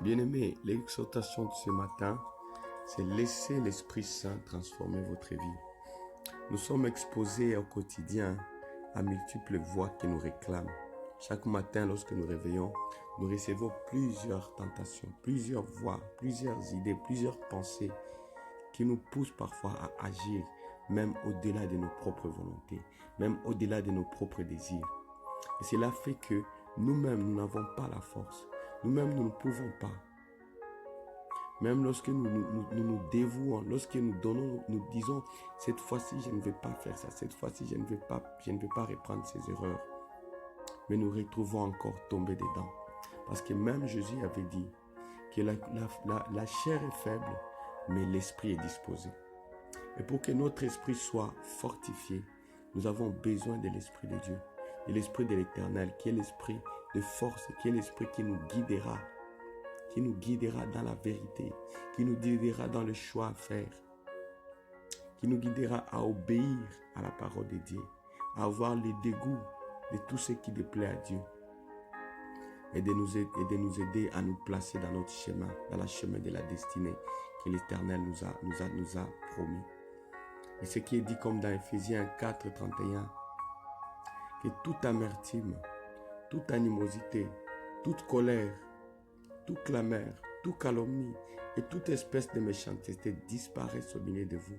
Bien-aimés, l'exhortation de ce matin, c'est laisser l'Esprit Saint transformer votre vie. Nous sommes exposés au quotidien à multiples voix qui nous réclament. Chaque matin, lorsque nous réveillons, nous recevons plusieurs tentations, plusieurs voix, plusieurs idées, plusieurs pensées qui nous poussent parfois à agir, même au-delà de nos propres volontés, même au-delà de nos propres désirs. Et cela fait que nous-mêmes, nous n'avons pas la force. Nous-mêmes, nous ne pouvons pas. Même lorsque nous dévouons, lorsque nous donnons, nous disons, cette fois-ci, je ne vais pas faire ça. Cette fois-ci, je ne vais pas reprendre ces erreurs. Mais nous retrouvons encore tombés dedans. Parce que même Jésus avait dit que la chair est faible, mais l'esprit est disposé. Et pour que notre esprit soit fortifié, nous avons besoin de l'Esprit de Dieu, de l'Esprit de l'Éternel, qui est l'Esprit de force, qui est l'Esprit qui nous guidera dans la vérité, qui nous guidera dans le choix à faire, qui nous guidera à obéir à la parole de Dieu, à avoir le dégoût de tout ce qui déplaît à Dieu et de nous aider à nous placer dans notre chemin, dans le chemin de la destinée que l'Éternel nous a promis. Et ce qui est dit comme dans Ephésiens 4, 31, que toute amertume, toute animosité, toute colère, tout clameur, toute calomnie et toute espèce de méchanceté disparaissent au milieu de vous.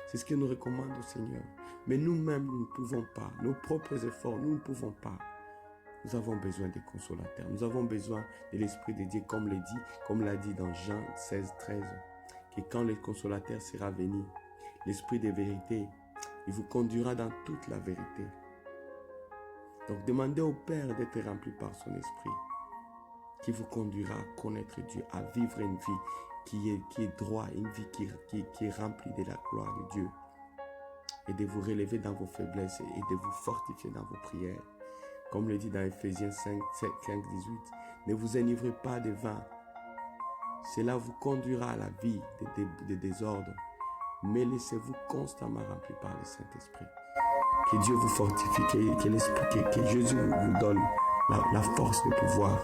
C'est ce que nous recommande au Seigneur. Mais nous-mêmes, nous ne pouvons pas. Nos propres efforts, nous ne pouvons pas. Nous avons besoin des consolateurs. Nous avons besoin de l'Esprit de Dieu, comme l'a dit dans Jean 16, 13, que quand le consolateur sera venu, l'Esprit de vérité, il vous conduira dans toute la vérité. Donc demandez au Père d'être rempli par son Esprit, qui vous conduira à connaître Dieu, à vivre une vie qui est droite, une vie qui est remplie de la gloire de Dieu, et de vous relever dans vos faiblesses et de vous fortifier dans vos prières. Comme le dit dans Ephésiens 5, 18, ne vous enivrez pas de vin, cela vous conduira à la vie de désordre, mais laissez-vous constamment remplir par le Saint-Esprit. Que Dieu vous fortifie, que Jésus vous donne la force de pouvoir